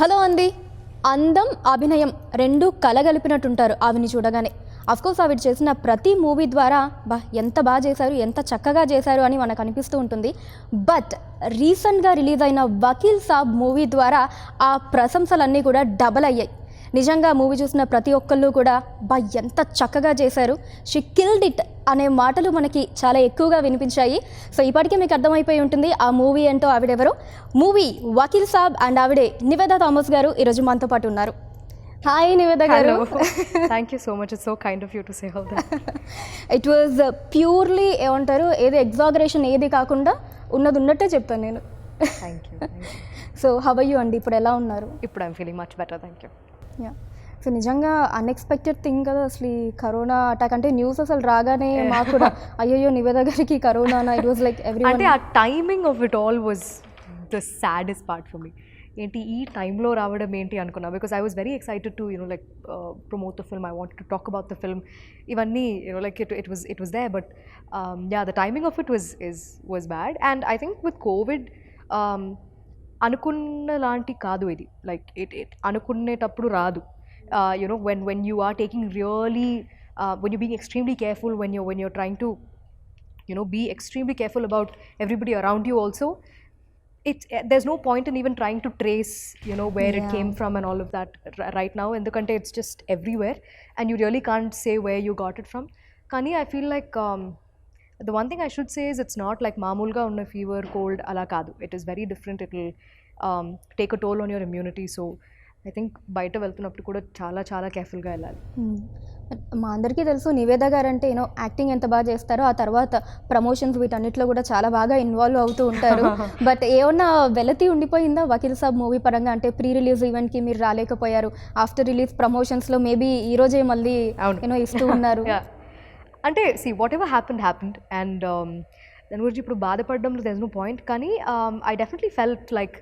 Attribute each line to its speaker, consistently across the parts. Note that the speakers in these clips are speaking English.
Speaker 1: Hello అండి. అందం, అభినయం రెండు కలగలిపినట్టుంటారు ఆవిని చూడగానే. అఫ్కోర్స్ ఆవిడ చేసిన ప్రతి మూవీ ద్వారా ఎంత బాగా చేశారు, ఎంత చక్కగా చేశారు అని మనకు అనిపిస్తూ ఉంటుంది. బట్ రీసెంట్గా రిలీజ్ అయిన వకీల్ సాబ్ మూవీ ద్వారా ఆ ప్రశంసలన్నీ కూడా డబల్ అయ్యాయి. నిజంగా మూవీ చూసిన ప్రతి ఒక్కళ్ళు కూడా ఎంత చక్కగా చేశారు, షీ కిల్డ్ ఇట్ అనే మాటలు మనకి చాలా ఎక్కువగా వినిపించాయి. సో ఇప్పటికే మీకు అర్థమైపోయి ఉంటుంది ఆ మూవీ ఏంటో, ఆవిడెవరో. మూవీ వకీల్ సాబ్ అండ్ ఆవిడే నివేదా థామస్ గారు ఈరోజు మనతో పాటు ఉన్నారు. Hi Nivetha garu.
Speaker 2: Thank you so much, it's so kind of you to say all that.
Speaker 1: It was purely ఏమంటారు, ఏది ఎగ్జాగరేషన్ ఏది కాకుండా ఉన్నది ఉన్నట్టే చెప్పాను నేను.
Speaker 2: Thank you.
Speaker 1: So how are you అండి, ఇప్పుడు ఎలా ఉన్నారు?
Speaker 2: ఇప్పుడు I'm feeling much better, thank you.
Speaker 1: Yeah, so నిజంగా అన్ఎక్స్పెక్టెడ్ థింగ్ కదా అసలు ఈ కరోనా అటాక్. అంటే న్యూస్ అసలు రాగానే మాకు కూడా అయ్యో నివేద గారికి corona, it was like every.
Speaker 2: అంటే ఆ timing of it all was the saddest part for me. ఏంటి ఈ టైంలో రావడం ఏంటి అనుకున్నా, because I was very excited to like promote the film, I wanted to talk about the film, ఇవన్నీ like it was there. But yeah, the timing of it was bad. And I think with Covid అనుకున్న లాంటి కాదు ఇది. Like it అనుకునేటప్పుడు రాదు. When you are taking really when you're being extremely careful, when you're trying to be extremely careful about everybody around you also, there's no point in even trying to trace where it came from and all of that right now, endukante it's just everywhere and you really can't say where you got it from. Kani I feel like the one thing I should say is it's not like maamulga unna fever cold ala kaadu. It is very different. It will take a toll on your immunity. So I think బయట వెళ్తున్నప్పుడు కూడా చాలా చాలా కేర్ఫుల్గా వెళ్ళాలి.
Speaker 1: మా అందరికీ తెలుసు నివేద గారు అంటే యాక్టింగ్ ఎంత బాగా చేస్తారో, ఆ తర్వాత ప్రమోషన్స్ వీటన్నిటిలో కూడా చాలా బాగా ఇన్వాల్వ్ అవుతూ ఉంటారు. బట్ ఏమన్నా వెలతి ఉండిపోయిందా వకీల్ సాబ్ మూవీ పరంగా? అంటే ప్రీ రిలీజ్ ఈవెంట్కి మీరు రాలేకపోయారు, ఆఫ్టర్ రిలీజ్ ప్రమోషన్స్లో మేబీ ఈరోజే మళ్ళీ ఇస్తూ ఉన్నారు.
Speaker 2: అంటే see what ever happened and దాని గురించి ఇప్పుడు బాధపడడంలో దేర్ ఇస్ నో పాయింట్. కానీ ఐ డెఫినెట్లీ ఫెల్ట్ లైక్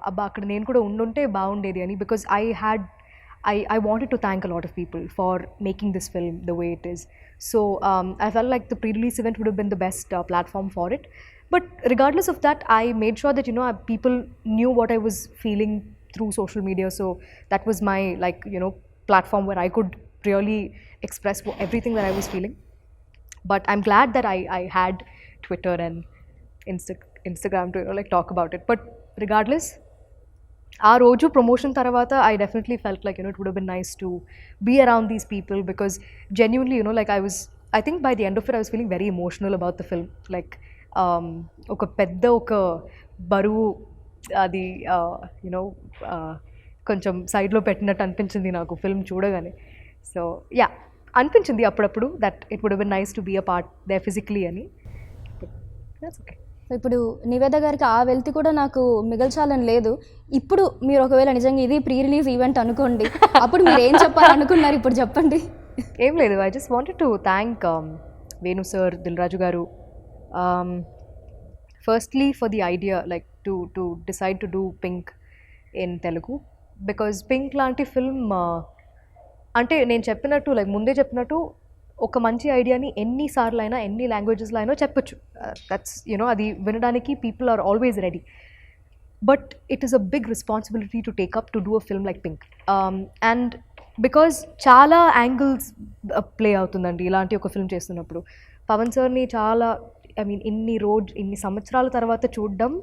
Speaker 2: అబ్బా అక్కడ నేను కూడా ఉండుంటే బాగుండేది అని, because I wanted to thank a lot of people for making this film the way it is. So I felt like the pre-release event would have been the best platform for it. But regardless of that, I made sure that people knew what I was feeling through social media. So that was my platform where I could really express everything that I was feeling. But I'm glad that I had Twitter and Instagram to talk about it. But regardless, ఆ రోజు promotion తర్వాత I definitely felt like it would have been nice to be around these people, because genuinely like I think by the end of it I was feeling very emotional about the film. Like ఒక పెద్ద ఒక బరువు అది కొంచెం సైడ్లో పెట్టినట్టు అనిపించింది నాకు ఫిల్మ్ చూడగానే. సో యా, అనిపించింది అప్పుడప్పుడు that it would have been nice to be a part there physically అని. That's okay.
Speaker 1: ఇప్పుడు నివేద గారికి ఆ వెల్తి కూడా నాకు మిగల్చాలని లేదు. ఇప్పుడు మీరు ఒకవేళ నిజంగా ఇది ప్రీ రిలీజ్ ఈవెంట్ అనుకోండి, అప్పుడు మీరు ఏం చెప్పాలనుకున్నారు ఇప్పుడు చెప్పండి.
Speaker 2: ఏం లేదు, I just wanted to thank Venu sir, Dil Raju garu, firstly for the idea like to decide to do Pink in Telugu. Because Pink లాంటి ఫిల్మ్ అంటే నేను చెప్పినట్టు లైక్ ముందే చెప్పినట్టు ఒక మంచి ఐడియాని ఎన్నిసార్లు అయినా ఎన్ని లాంగ్వేజెస్లో అయినా చెప్పచ్చు. దట్స్ అది వినడానికి people are always ready. But it is a big responsibility to take up to do a film like Pink. And because చాలా యాంగిల్స్ ప్లే అవుతుందండి ఇలాంటి ఒక ఫిల్మ్ చేస్తున్నప్పుడు. పవన్ సార్ని చాలా ఇన్ని సంవత్సరాల తర్వాత చూడడం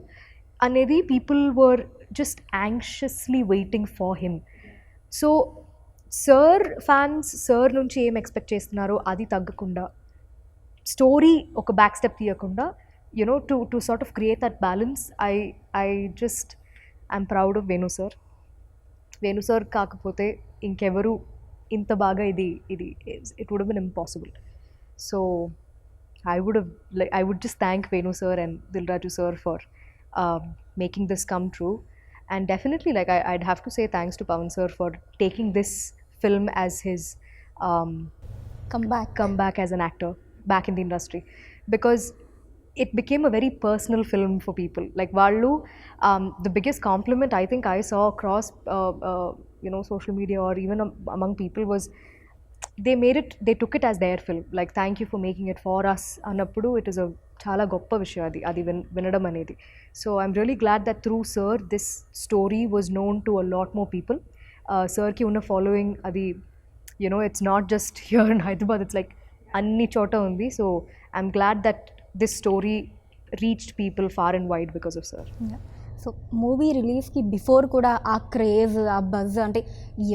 Speaker 2: అనేది people were just anxiously waiting for him. So sir fans sir నుంచి ఏం ఎక్స్పెక్ట్ చేస్తున్నారో అది తగ్గకుండా, స్టోరీ ఒక బ్యాక్ స్టెప్ తీయకుండా to sort of create that balance. I just I'm proud of Venu sir. Venu sir కాకపోతే ఇంకెవరు ఇంత బాగా ఇది it would have been impossible. సో I would just thank Venu sir and Dil Raju sir for making this come true. And definitely I'd have to say thanks to Pawan sir for taking this film as his comeback as an actor back in the industry, because it became a very personal film for people. Like vallu the biggest compliment I think I saw across social media or even among people was they took it as their film. Like, thank you for making it for us anappudu, it is a చాలా గొప్ప విషయం అది వినడం అనేది. So I'm really glad that through sir this story was known to a lot more people. సర్కి ఉన్న following అది it's not just here in Hyderabad, it's like అన్ని చోట ఉంది. So I'm glad that this story reached people far and wide because of sir.
Speaker 1: So movie రిలీజ్కి before కూడా ఆ craze, ఆ బజ్, అంటే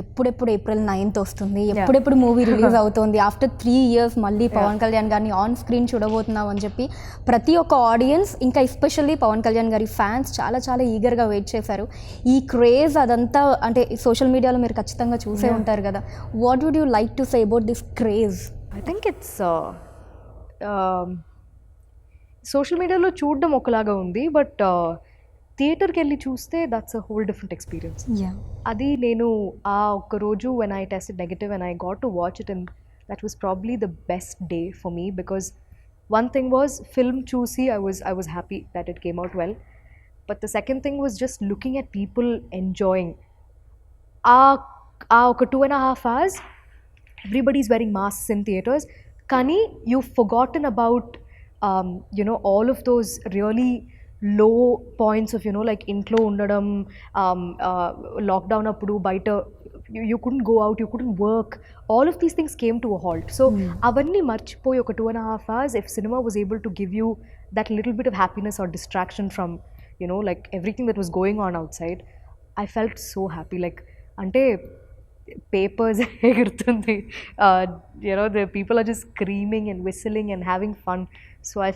Speaker 1: ఎప్పుడెప్పుడు April 9th వస్తుంది, ఎప్పుడెప్పుడు మూవీ రిలీజ్ అవుతుంది, ఆఫ్టర్ 3 years మళ్ళీ పవన్ కళ్యాణ్ గారిని ఆన్ స్క్రీన్ చూడబోతున్నాం అని చెప్పి ప్రతి ఒక్క ఆడియన్స్, ఇంకా ఎస్పెషల్లీ పవన్ కళ్యాణ్ గారి ఫ్యాన్స్ చాలా చాలా ఈగర్గా వెయిట్ చేశారు. ఈ క్రేజ్ అదంతా అంటే సోషల్ మీడియాలో మీరు ఖచ్చితంగా చూసే ఉంటారు కదా. What would you like to say about this craze?
Speaker 2: I think it's social మీడియాలో చూడడం ఒకలాగా ఉంది, బట్ థియేటర్కి వెళ్ళి చూస్తే that's a whole different experience. అది నేను ఆ ఒక్క రోజు when I tested negative and I got to watch it, and that was probably the best day for me, because one thing was film చూసి I was happy that it came out well, but the second thing was just looking at people enjoying. ఆ ఒక 2.5 hours everybody is wearing masks in theaters, కానీ you've forgotten about all of those really low points of like ఇంట్లో ఉండడం, lockdown అప్పుడు బయట you couldn't go out, you couldn't work, all of these things came to a halt. So అవన్నీ మర్చిపోయి ఒక 2.5 hours if cinema was able to give you that little bit of happiness or distraction from like everything that was going on outside, I felt so happy. Like అంటే papers ఎగురుతుంది, the people are just screaming and whistling and having fun. So I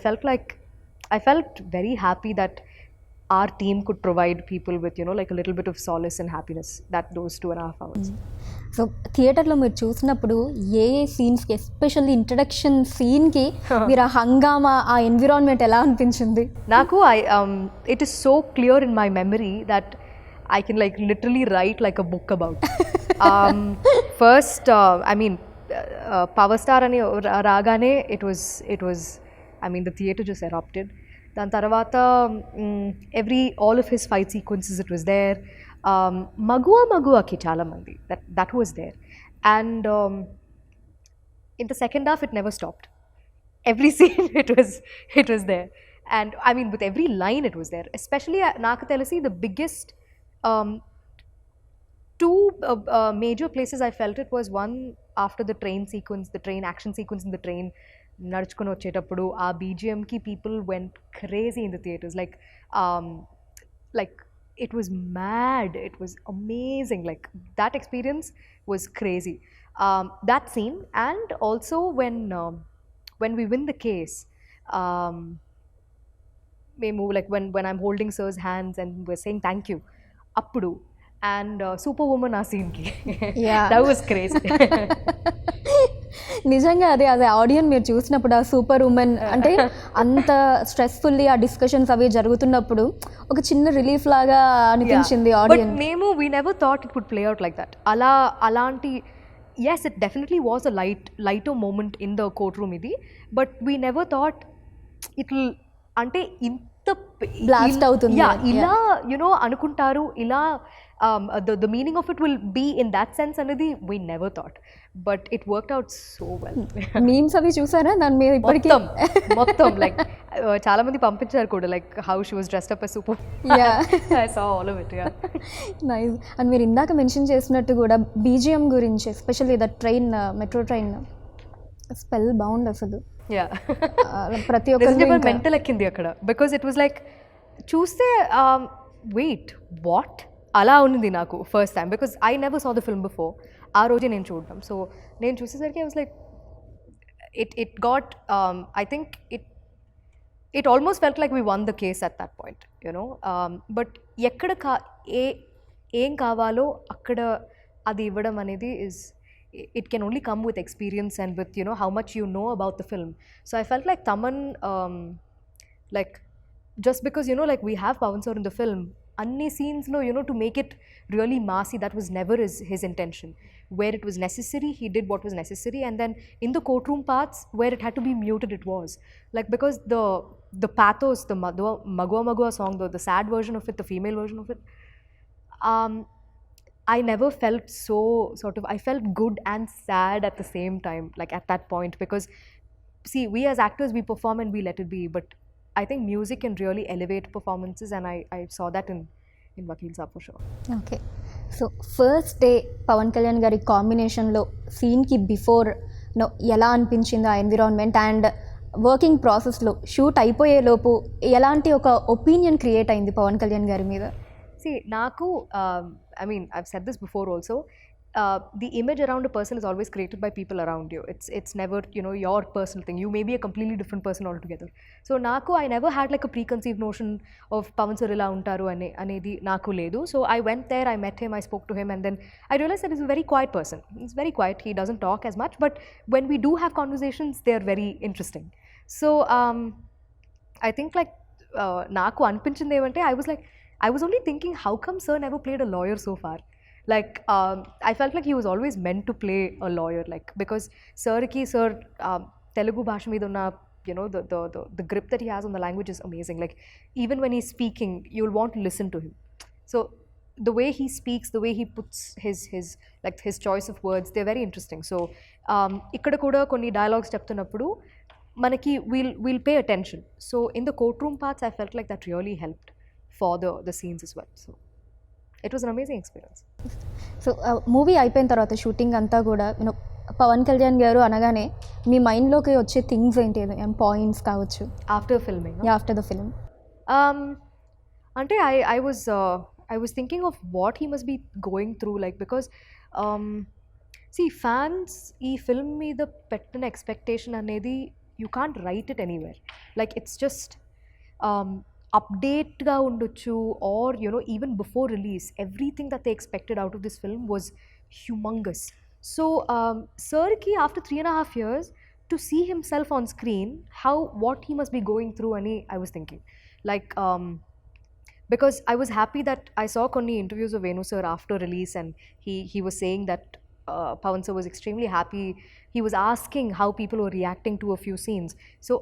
Speaker 2: felt very happy that our team could provide people with like a little bit of solace and happiness that those 2.5 hours.
Speaker 1: So థియేటర్లో మీరు చూసినప్పుడు ఏ సీన్స్కి, especially introduction సీన్కి మీరు ఆ హంగామా, ఆ environment ఎలా అనిపించింది?
Speaker 2: నాకు it is so clear in my memory that I can like literally write like a book about. First, I mean, Power Star ani raagane, it was, I mean, the theater just erupted. Dan tarvata all of his fight sequences, it was there. Magua ki chala mandi, that was there. And in the second half, it never stopped. Every scene, it was there. And I mean, with every line, it was there. Especially naaku telisi, the biggest two major places I felt it was one after the train sequence, the train action sequence in the train, నడుచుకొని వచ్చేటప్పుడు ఆ BGMకి people went crazy in the theaters, like it was mad, it was amazing, like that experience was crazy. That scene, and also when we win the case, like when I'm holding sir's hands and we're saying thank you, appudu, and Superwoman ఆ సీన్కి, that was crazy.
Speaker 1: నిజంగా అదే ఆడియన్ మీరు చూసినప్పుడు ఆ super women అంటే అంత స్ట్రెస్ఫుల్లీ ఆ డిస్కషన్స్ అవి జరుగుతున్నప్పుడు ఒక చిన్న రిలీఫ్ లాగా అనిపించింది ఆడియన్.
Speaker 2: మేము we never thought it would play out like that. అలాంటి yes, it definitely was a lighter moment in the courtroom ఇది, but we never thought it will అంటే ఇంత
Speaker 1: బ్లాస్ట్ అవుతుంది
Speaker 2: ఇలా అనుకుంటారు, ఇలా the meaning of it will be in that sense అనేది we never thought, but it worked out so well.
Speaker 1: Memes అవి చూసారా దాని మీద? ఇప్పటికీ
Speaker 2: మొత్తం లైక్ చాలా మంది పంపించారు కూడా, like how she was dressed up as super. I saw all of it.
Speaker 1: Nice. And మీరు ఇందాక మెన్షన్ చేసినట్టు కూడా BGM గురించి, especially the train, metro train spell bound అసలు. ప్రతి ఒక్కరు
Speaker 2: మెంటల్ ఎక్కింది అక్కడ, బికాజ్ ఇట్ వాజ్ లైక్ చూస్తే వెయిట్ వాట్ అలా ఉంది నాకు first time, because I never saw the film before. ఆ రోజే నేను చూడడం, సో నేను చూసేసరికి I was like it got I think it almost felt like we won the case at that point, but ఎక్కడ ఏం కావాలో అక్కడ అది ఇవ్వడం అనేది it can only come with experience and with how much you know about the film. So I felt like Taman, like just because like we have Pawan sir in the film, anni scenes lo to make it really massy, that was never his intention. Where it was necessary, he did what was necessary, and then in the courtroom parts where it had to be muted, it was like, because the pathos, the Magua song, the sad version of it, the female version of it, I never felt so sort of, I felt good and sad at the same time, like at that point, because see, we as actors, we perform and we let it be, but I think music can really elevate performances, and I saw that in Vakil Saab for sure.
Speaker 1: Okay. So first day Pawan Kalyan గారి కాంబినేషన్లో సీన్కి before ఎలా అనిపించింది ఆ environment and working ప్రాసెస్లో shoot అయిపోయేలోపు ఎలాంటి ఒక ఒపీనియన్ క్రియేట్ అయింది పవన్ కళ్యాణ్ గారి మీద?
Speaker 2: See, Naku, I mean, I've said this before also. The image around a person is always created by people around you. It's never, you know, your personal thing. You may be a completely different person altogether. So Naku, I never had like a preconceived notion of Pavan sir ila untaru anedi Naku ledu. So I went there, I met him, I spoke to him, and then I realized that he's a very quiet person. He's very quiet. He doesn't talk as much, but when we do have conversations, they're very interesting. So I think like Naku anpinchindi evante, I was only thinking, how come sir never played a lawyer so far? Like, I felt like he was always meant to play a lawyer, like, because sir Telugu bhasha meeda unna, you know, the grip that he has on the language is amazing. Like, even when he's speaking, you'll want to listen to him. So the way he speaks, the way he puts his choice of words, they're very interesting. So ikkada kuda konni dialogues చెప్తున్నప్పుడు మనకి we'll pay attention. So in the courtroom parts, I felt like that really helped for the scenes as well. So it was an amazing experience.
Speaker 1: So movie అయిపోయిన తర్వాత shooting అంతా కూడా you know Pawan Kalyan గారు అనగానే మీ మైండ్లోకి వచ్చే థింగ్స్ ఏంటి, పాయింట్స్ కావచ్చు
Speaker 2: After filming, no?
Speaker 1: After the film?
Speaker 2: Ante I was thinking of what he must be going through, like, because see, fans ee film meeda pettina expectation anedi you can't write it anywhere. Like, it's just update ga undochu, or you know, even before release, everything that they expected out of this film was humongous. So sir ki after 3.5 years to see himself on screen, what he must be going through ani I was thinking, like, because I was happy that I saw konni interviews of Venu sir after release, and he was saying that Pavan sir was extremely happy. He was asking how people were reacting to a few scenes. So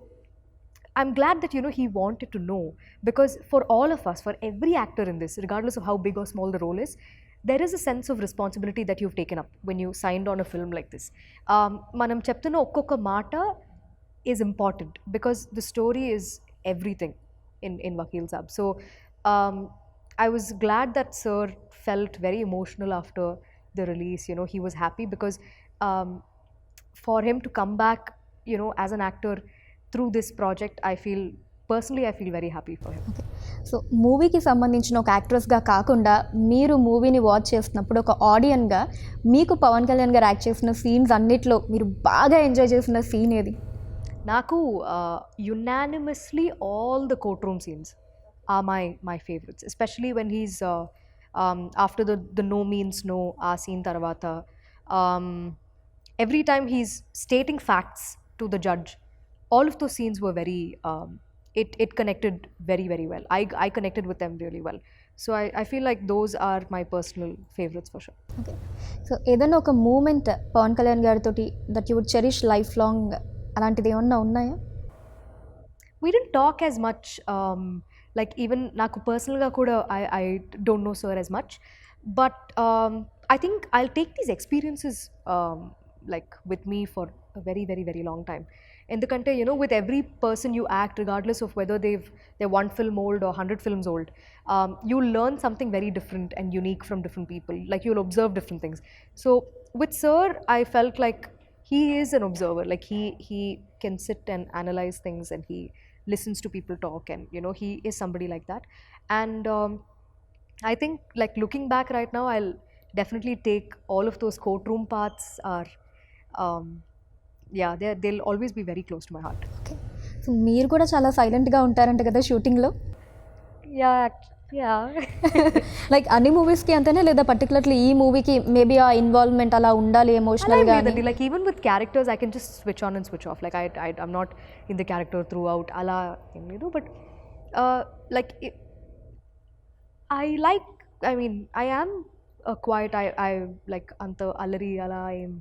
Speaker 2: I'm glad that, you know, he wanted to know, because for all of us, for every actor in this, regardless of how big or small the role is, there is a sense of responsibility that you've taken up when you signed on a film like this. Manam cheptunna okkokka maata is important, because the story is everything in Vakil Saab. So I was glad that sir felt very emotional after the release. You know, he was happy because for him to come back, you know, as an actor through this project, I feel very happy for him.
Speaker 1: Okay. So మూవీకి సంబంధించిన ఒక యాక్ట్రెస్గా కాకుండా మీరు మూవీని watch చేస్తున్నప్పుడు ఒక ఆడియన్గా మీకు పవన్ కళ్యాణ్ గారు యాక్ట్ చేసిన సీన్స్ అన్నిట్లో మీరు బాగా ఎంజాయ్ చేసిన సీన్ ఏది?
Speaker 2: Naku, unanimously, all the courtroom scenes are my favorites, especially when he's after the no means no scene tarvata. Every time he's stating facts to the judge, all of those scenes were very it connected very, very well. I connected with them really well. So I feel like those are my personal favorites for sure.
Speaker 1: Okay. So ఏదైనా ఒక moment Pawan Kalyan గారితో that you would cherish life long, అలాంటిది ఏమన్నా ఉన్నాయా?
Speaker 2: We didn't talk as much, like, even naku personal ga kuda I don't know sir as much, but I think I'll take these experiences like with me for a very, very, very long time. Endukante, you know, with every person you act, regardless of whether they're 1 film old or 100 films old, you'll learn something very different and unique from different people. Like, you'll observe different things. So with sir, I felt like he is an observer. Like, he can sit and analyze things, and he listens to people talk, and, you know, he is somebody like that. And I think, like, looking back right now, I'll definitely take all of those courtroom parts are yeah, they'll always be very close to my heart.
Speaker 1: Okay. So మీరు కూడా చాలా సైలెంట్గా ఉంటారంట కదా షూటింగ్లో?
Speaker 2: Yeah.
Speaker 1: Like అన్ని మూవీస్కి అంతేనా, లేదా పర్టికులర్లీ ఈ మూవీకి మేబీ ఆ ఇన్వాల్వ్మెంట్ అలా ఉండాలి ఎమోషనల్గా?
Speaker 2: Like, even with characters, I can just switch on and switch off. Like, I'm not in the character throughout. Ala, you know, but like, I mean, I am quiet. I like anta alari ala am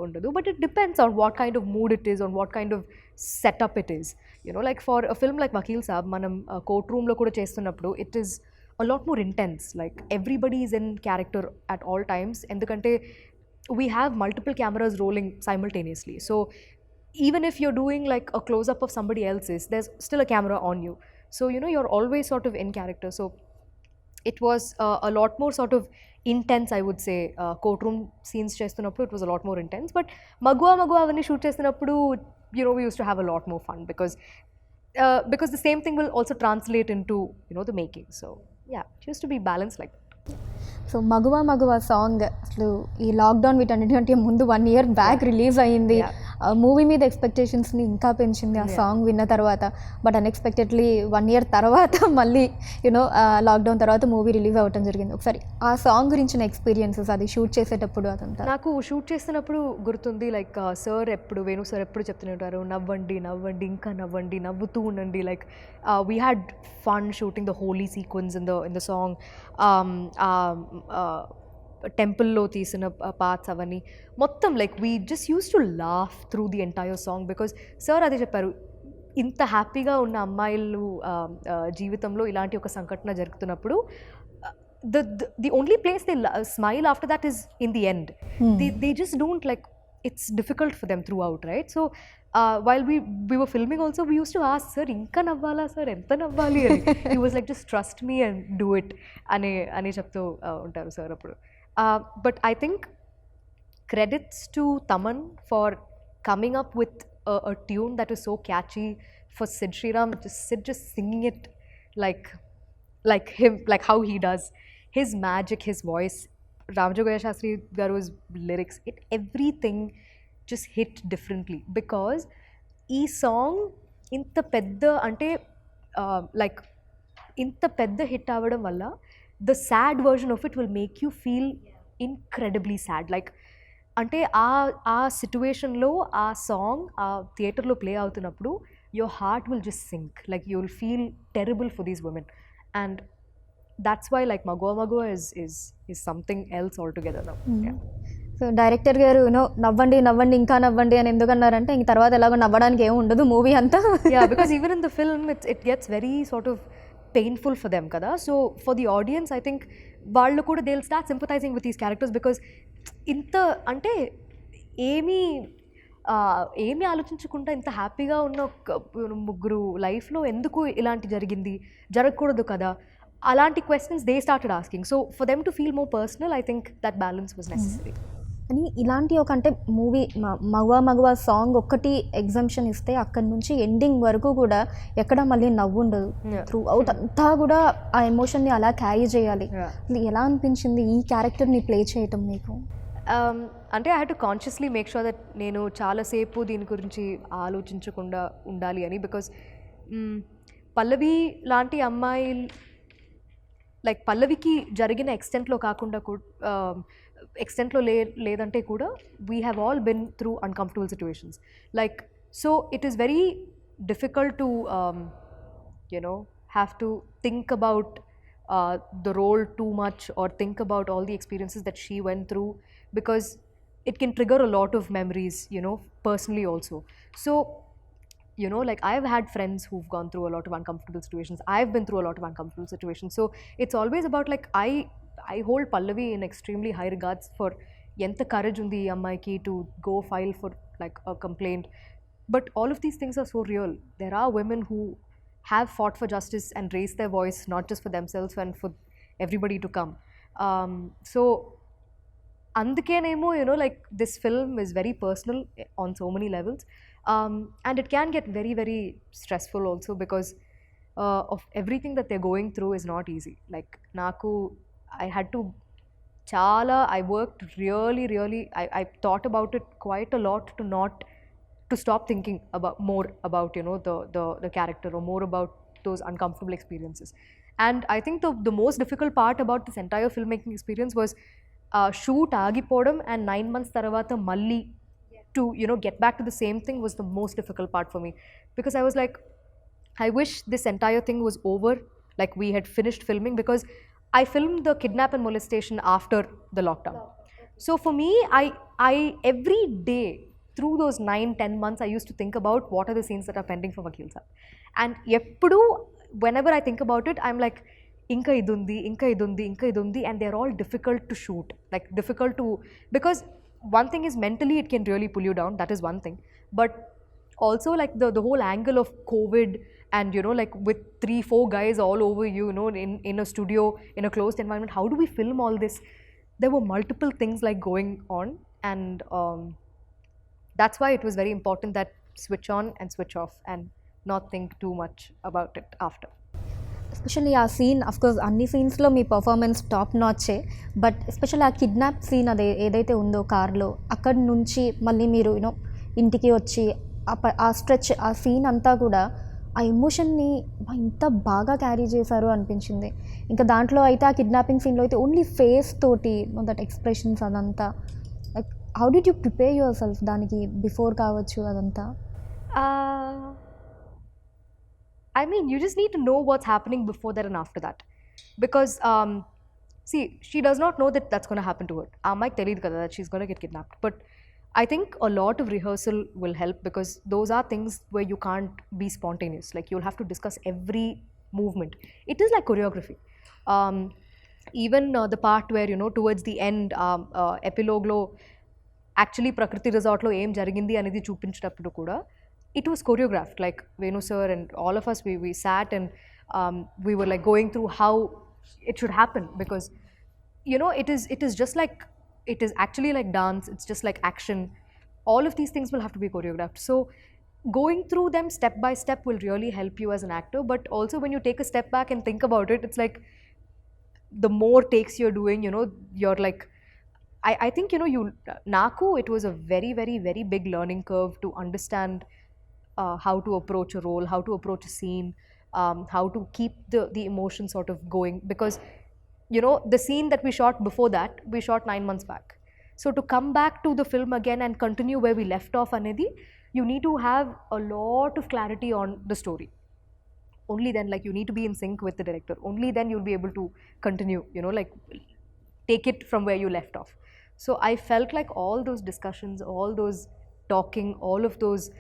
Speaker 2: undadu, but it depends on what kind of mood it is, on what kind of setup it is. You know, like, for a film like Vakil Saab, manam courtroom lo kuda chestunnappudu, it is a lot more intense. Like, everybody is in character at all times, endukante we have multiple cameras rolling simultaneously. So even if you're doing like a close up of somebody else's, there's still a camera on you, so you're always sort of in character. So it was a lot more sort of intense, I would say. Courtroom scenes చేస్తున్నప్పుడు it was a lot more intense, but మగువా అవన్నీ shoot చేస్తున్నప్పుడు we used to have a lot more fun because the same thing will also translate into the making. So yeah, it used to be balanced like that.
Speaker 1: So మగువా song అసలు ఈ lockdown వీటన్నిటికంటే ముందు 1 year back release అయ్యింది. Movie మీద ఎక్స్పెక్టేషన్స్ని ఇంకా పెంచింది ఆ సాంగ్ విన్న తర్వాత. బట్ అన్ఎక్స్పెక్టెడ్లీ 1 year తర్వాత మళ్ళీ లాక్డౌన్ తర్వాత మూవీ రిలీజ్ అవ్వటం జరిగింది. ఒకసారి ఆ సాంగ్ గురించిన ఎక్స్పీరియన్సెస్, అది షూట్ చేసేటప్పుడు అదంతా.
Speaker 2: నాకు షూట్ చేస్తున్నప్పుడు గుర్తుంది, లైక్ వేణు సార్ ఎప్పుడు చెప్తూనే ఉంటారు, నవ్వండి నవ్వండి ఇంకా నవ్వండి, నవ్వుతూ ఉండండి. Like we had fun shooting the Holi sequence in the song. టెంపుల్లో తీసిన పార్ట్స్ అవన్నీ మొత్తం like we just use to laugh through the entire song. Because sir అదే చెప్పారు, ఇంత హ్యాపీగా ఉన్న అమ్మాయిలు జీవితంలో ఇలాంటి ఒక సంఘటన జరుగుతున్నప్పుడు the only place they smile after that is in the end. They just don't, like, it's difficult for them throughout, right? So while we were filming also, we used to ask, sir, inka navvala sir, enta navvali ani. He was like, just trust me and do it ani cheptu untaru sir appudu. But I think credits to Taman for coming up with a tune that is so catchy, for Sid Sriram just singing it like him, like how he does, his magic, his voice, Ramajogayya Shastri Garu's lyrics, everything just hit differently. Because ee song inta pedda ante like inta pedda hit avadam valla, the sad version of it will make you feel incredibly sad. Like అంటే ఆ సిచ్యువేషన్లో ఆ song ఆ థియేటర్లో play అవుతున్నప్పుడు your heart will just sink, like you will feel terrible for these women. And that's why like Magua is something else altogether now.
Speaker 1: So director గారు నవ్వండి నవ్వండి ఇంకా నవ్వండి అని ఎందుకన్నారంటే ఇంక తర్వాత ఎలాగో నవ్వడానికి ఏమి ఉండదు మూవీ అంతా.
Speaker 2: Yeah, because even in the film it gets very sort of painful for them kada. So for the audience, I think వాళ్ళు కూడా they'll start sympathizing with these characters, because ఇంత అంటే ఏమీ ఆలోచించకుండా ఇంత హ్యాపీగా ఉన్న ముగ్గురు లైఫ్లో ఎందుకు ఇలాంటి జరగకూడదు కదా, అలాంటి questions they started asking. So for them to feel more personal, I think that balance was necessary.
Speaker 1: అని ఇలాంటి ఒక అంటే మూవీ మగువా సాంగ్ ఒక్కటి ఎగ్జామ్షన్ ఇస్తే అక్కడి నుంచి ఎండింగ్ వరకు కూడా ఎక్కడ మళ్ళీ నవ్వు ఉండదు. త్రూ అవుట్ అంతా కూడా ఆ ఎమోషన్ని అలా క్యారీ చేయాలి. ఎలా అనిపించింది ఈ క్యారెక్టర్ని ప్లే చేయటం మీకు?
Speaker 2: అంటే I had to consciously make sure that నేను చాలాసేపు దీని గురించి ఆలోచించకుండా ఉండాలి అని. బికాస్ పల్లవి లాంటి అమ్మాయి, లైక్ పల్లవికి జరిగిన ఎక్స్టెంట్లో కాకుండా ఎక్స్టెంట్లో లేదంటే కూడా we have all been through uncomfortable situations. Like so it is very difficult to have to think about the role too much or think about all the experiences that she went through, because it can trigger a lot of memories, personally also. So like I've had friends who've gone through a lot of uncomfortable situations. I've been through a lot of uncomfortable situations. So it's always about like I hold Pallavi in extremely high regards for enta courage undi ammaiki to go file for like a complaint. But all of these things are so real. There are women who have fought for justice and raised their voice, not just for themselves and for everybody to come. So andukenemo like this film is very personal on so many levels, and it can get very very stressful also, because of everything that they're going through is not easy. Like naku I had to I worked really I thought about it quite a lot to stop thinking more about the character, or more about those uncomfortable experiences. And I think the most difficult part about this entire filmmaking experience was shoot agipodam and 9 months taravata malli to get back to the same thing was the most difficult part for me. Because I was like, I wish this entire thing was over, like we had finished filming, because I filmed the kidnap and molestation after the lockdown. So for me, I every day through those 9-10 months, I used to think about what are the scenes that are pending for Vakil Saab. And eppudu whenever I think about it, I'm like, inka idundi, and they're all difficult to shoot. Like difficult to, because one thing is mentally it can really pull you down, that is one thing. But also like the whole angle of COVID, and you know, like with 3-4 guys all over you, you know, in a studio, in a closed environment, how do we film all this? There were multiple things like going on, and that's why it was very important that switch on and switch off and not think too much about it after.
Speaker 1: Especially ఆ scene of course అన్ని సీన్స్లో మీ performance top నాచే, but especially ఆ kidnap scene అదే ఏదైతే ఉందో కార్లో, అక్కడి నుంచి మళ్ళీ మీరు యూనో ఇంటికి వచ్చి ఆ స్ట్రెచ్, ఆ సీన్ అంతా కూడా ఆ ఎమోషన్ని ఇంత బాగా క్యారీ చేశారు అనిపించింది. ఇంకా దాంట్లో అయితే ఆ కిడ్నాపింగ్ సీన్లో అయితే ఓన్లీ ఫేస్ తోటి దట్ ఎక్స్ప్రెషన్స్ అదంతా, like how did you prepare your self దానికి బిఫోర్ కావచ్చు అదంతా?
Speaker 2: I mean, you just need to know what's happening before that and after that. Because, see, she does not know that that's going to happen to her. Mike teliyadu kada that she's going to get kidnapped. But I think a lot of rehearsal will help, because those are things where you can't be spontaneous. Like, you'll have to discuss every movement. It is like choreography. Even the part where, you know, towards the end, epilogue lo, actually Prakriti Resort lo em jarigindi anedi chupincheటప్పుడు కూడా, it was choreographed. Like Venu sir and all of us, we sat and we were like going through how it should happen, because you know, it is just like, it is actually like dance, it's just like action. All of these things will have to be choreographed. So going through them step by step will really help you as an actor. But also when you take a step back and think about it, it's like the more takes you're doing, you know, you're like, I think, you know, Naku, it was a very, very, very big learning curve to understand how to approach a role, how to approach a scene, how to keep the emotion sort of going. Because, you know, the scene that we shot before that, we shot 9 months back. So to come back to the film again and continue where we left off, Anidhi, you need to have a lot of clarity on the story. Only then, like, you need to be in sync with the director. Only then you'll be able to continue, you know, like, take it from where you left off. So I felt like all those discussions, all those talking, all of those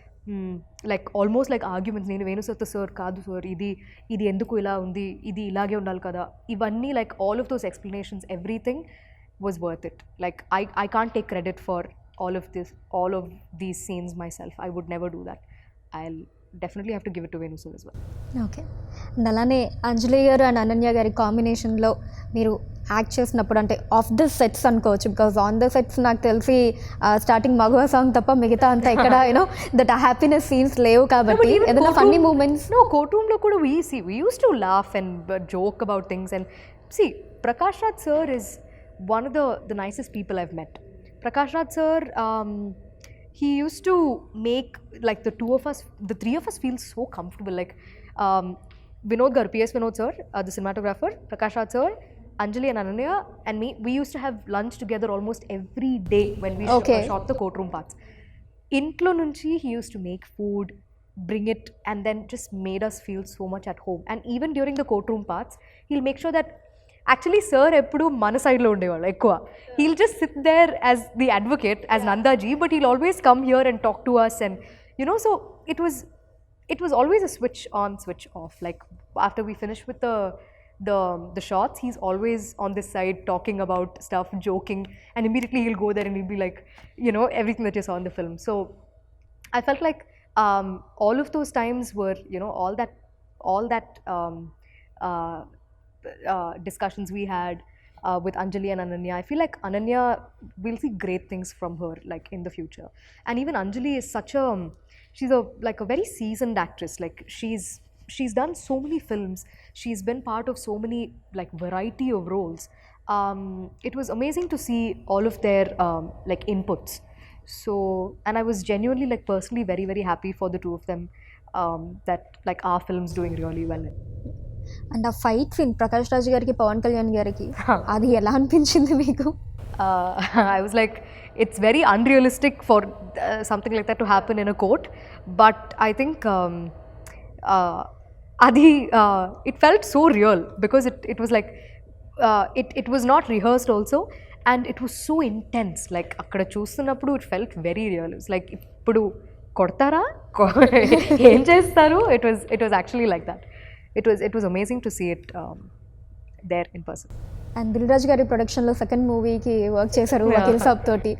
Speaker 2: like almost like arguments, నేను వేణు సత్త sir కాదు sir, ఇది ఎందుకు ఇలా ఉంది, ఇది ఇలాగే ఉండాలి కదా, ఇవన్నీ, like all of those explanations, everything was worth it. Like I can't take credit for all of these scenes myself. I would never do that. I'll definitely have to give it to Venu sir as well.
Speaker 1: Okay. And అలానే అంజలి గారు and Ananya గారి కాంబినేషన్లో మీరు act చేసినప్పుడు, అంటే of the sets అనుకోవచ్చు, because on the sets నాకు తెలిసి స్టార్టింగ్ మగువ సాంగ్ తప్ప మిగతా అంతా ఎక్కడ యూనో దట్ హ్యాపీనెస్ సీన్స్ లేవు కాబట్టి ఏదైనా funny moments?
Speaker 2: No, courtroom lo kuda we used to laugh and joke about things. And see, Prakash Raj sir is one of the nicest people I've met. Prakash Raj sir, he used to make like the three of us feel so comfortable. Like Vinod Garu, PS Vinod sir, the cinematographer, Prakash Raj sir, Anjali and Ananya and me, we used to have lunch together almost every day when we shot the courtroom parts. Intlo nunchi he used to make food, bring it, and then just made us feel so much at home. And even during the courtroom parts, he'll make sure that actually sir eppudu mana side lo undevaru ekkuva. He'll just sit there as the advocate, as Nandaji, but he'll always come here and talk to us. And you know, so it was always a switch on, switch off. Like after we finish with the shots, he's always on this side talking about stuff, joking, and immediately he'll go there and he'll be like, you know, everything that you saw in the film. So I felt like all of those times were, you know, all that discussions we had with Anjali and Ananya. I feel like Ananya, we'll see great things from her, like in the future. And even Anjali is she's a very seasoned actress. Like she's done so many films, she's been part of so many like variety of roles. It was amazing to see all of their like inputs. So, and I was genuinely like personally very, very happy for the two of them, that like our film's doing really well.
Speaker 1: And ఆ fight scene Prakash Raj గారికి పవన్ కళ్యాణ్ గారికి, అది ఎలా అనిపించింది మీకు?
Speaker 2: I was like, it's very unrealistic for something like that to happen in a court, but I think it felt so real, because it was like it was not rehearsed also, and it was so intense. Like akkada chustunappudu it felt very real. It was like ippudu kodtara em chestaru. It was actually like that. It was amazing to see it there in person.
Speaker 1: And Dil Raju గారి ప్రొడక్షన్లో second మూవీకి work చేశారు వకీల్ సాబ్ తోటి.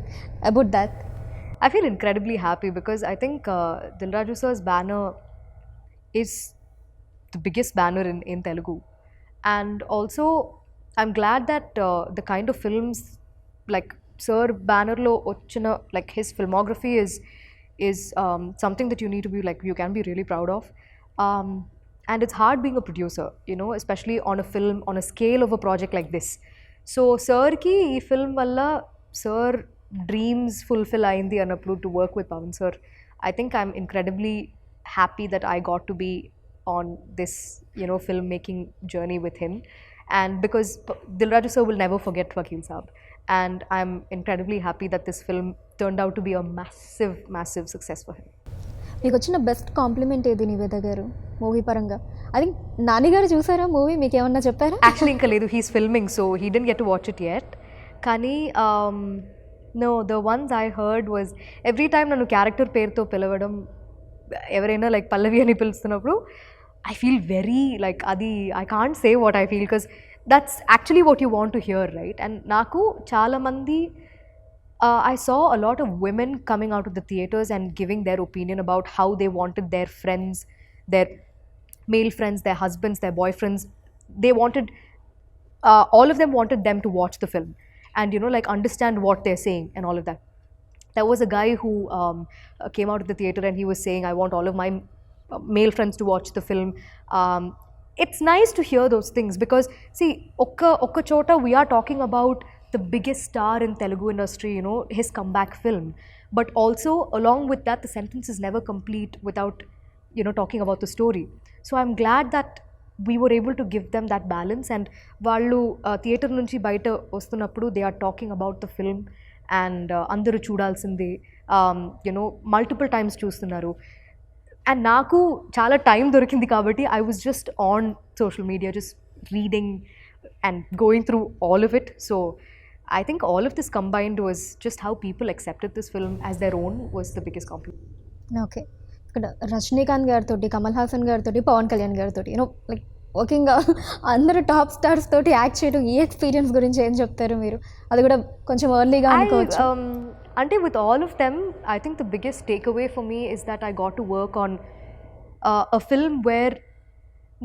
Speaker 1: About that?
Speaker 2: I feel incredibly happy because I think Dil Raju sir's banner is the biggest banner in Telugu. And also, I'm glad that the kind of films like Sir banner lo ochina, like his filmography is something that you need to be like, you can be really proud of. Um, and it's hard being a producer, you know, especially on a film, on a scale of a project like this. So, Sir ki ee film valla Sir dreams fulfill ayindi annappudu to work with Pavan sir. I think I'm incredibly happy that I got to be on this, you know, filmmaking journey with him. And because Dil Raju sir will never forget Vakil Saab. And I'm incredibly happy that this film turned out to be a massive, massive success for him.
Speaker 1: మీకు వచ్చిన best compliment ఏది నివేద గారు movie పరంగా? I think Nani గారు చూసారా movie, మీకు ఏమన్నా చెప్పారా?
Speaker 2: Actually, ఇంకా లేదు, he's filming, so he didn't get to watch it yet. కానీ no, the ones I heard was every time నన్ను క్యారెక్టర్ పేరుతో పిలవడం, ఎవరైనా లైక్ పల్లవి అని పిలుస్తున్నప్పుడు, I feel very like adi, I can't say what I feel because that's actually what you want to hear, right? And naku chala mandi, I saw a lot of women coming out of the theaters and giving their opinion about how they wanted their friends, their male friends, their husbands, their boyfriends, they wanted, all of them wanted them to watch the film and, you know, like understand what they're saying and all of that. There was a guy who came out of the theater and he was saying, I want all of my male friends to watch the film. It's nice to hear those things because, see, okka chota we are talking about the biggest star in Telugu industry, you know, his comeback film. But also, along with that, the sentence is never complete without, you know, talking about the story. So I'm glad that we were able to give them that balance. And vallu theatre nunchi baita vastunnappudu, they are talking about the film and andaru chudalsindi, you know, multiple times చూస్తున్నారు. And నాకు చాలా time దొరికింది కాబట్టి I was just on social media just reading and going through all of it. So I think all of this combined was just how people accepted this film as their own was the biggest compliment.
Speaker 1: Okay, ఇక్కడ రజనీకాంత్ గారితో, కమల్ హాసన్ గారితో, పవన్ కళ్యాణ్ గారితో, you know like working అందరూ top stars తోటి act చేయడం, ఈ experience గురించి ఏం చెప్తారు మీరు? అది కూడా కొంచెం ఎర్లీగా అనుకోవచ్చు.
Speaker 2: అంటే with all of them, I think the biggest takeaway for me is that I got to work on a film where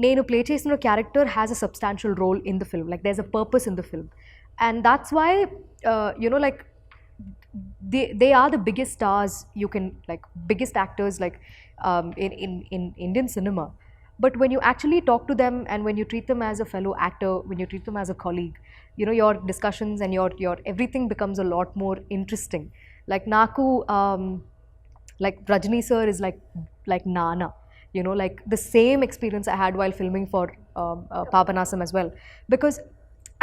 Speaker 2: నేను ప్లే చేసిన character has a substantial role in the film, like there's a purpose in the film, and that's why you know, like they are the biggest stars you can, like biggest actors like in Indian cinema. But when you actually talk to them and when you treat them as a fellow actor, when you treat them as a colleague, you know, your discussions and your everything becomes a lot more interesting. Like naku like Rajni sir is like Nana, you know, like the same experience I had while filming for Papanasam as well. Because,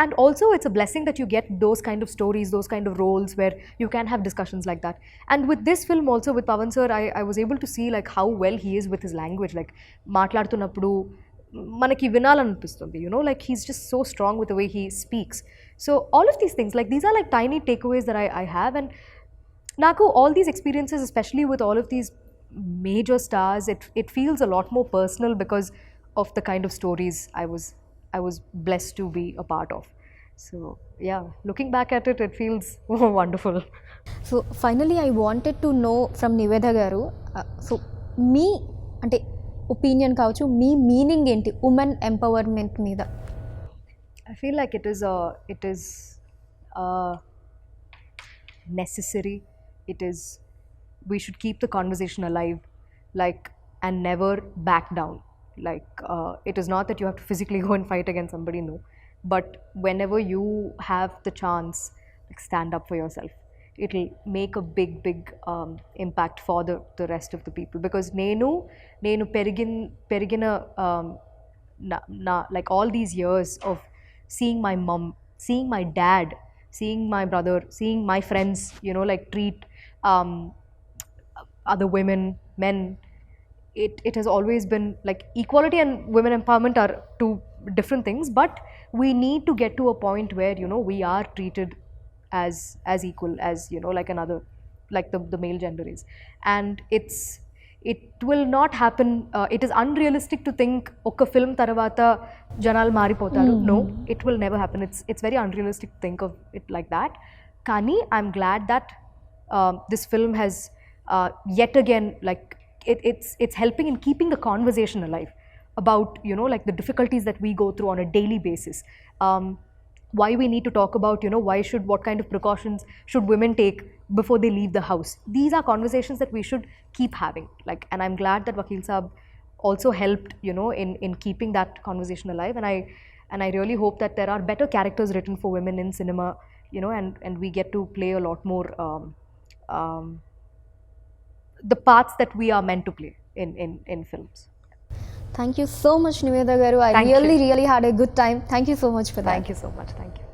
Speaker 2: and also it's a blessing that you get those kind of stories, those kind of roles where you can have discussions like that. And with this film also, with Pavan sir, I was able to see like how well he is with his language. Like మాట్లాడుతున్నప్పుడు మనకి వినాలనిపిస్తుంది, you know, like he's just so strong with the way he speaks. So all of these things, like these are like tiny takeaways that I have. And naku all these experiences, especially with all of these major stars, it feels a lot more personal because of the kind of stories I was blessed to be a part of. So yeah, looking back at it, it feels wonderful.
Speaker 1: So finally I wanted to know from Nivetha garu, so మీ అంటే opinion కావచ్చు, మీ meaning ఏంటి women empowerment మీద?
Speaker 2: I feel like it is necessary. It is, we should keep the conversation alive, like, and never back down. Like it is not that you have to physically go and fight against somebody, no, but whenever you have the chance, like stand up for yourself. It'll make a big impact for the rest of the people. Because nenu perigina like all these years of seeing my mom, seeing my dad, seeing my brother, seeing my friends, you know, like treat other women, men, it has always been like equality and women empowerment are two different things, but we need to get to a point where, you know, we are treated as equal as, you know, like another, like the male gender is. And it will not happen. It is unrealistic to think oka film tarvata janal maripotaru. No, it will never happen. It's very unrealistic to think of it like that. Kani I'm glad that this film has yet again, like, it's helping in keeping the conversation alive about, you know, like the difficulties that we go through on a daily basis. Why we need to talk about, you know, what kind of precautions should women take before they leave the house. These are conversations that we should keep having, like, and I'm glad that Vakil Saab also helped, you know, in keeping that conversation alive. And I really hope that there are better characters written for women in cinema, you know, and we get to play a lot more the parts that we are meant to play in films.
Speaker 1: Thank you so much, Nivedha garu. I
Speaker 2: Thank you.
Speaker 1: really had a good time. Thank you so much for that.
Speaker 2: Thank you so much. Thank you.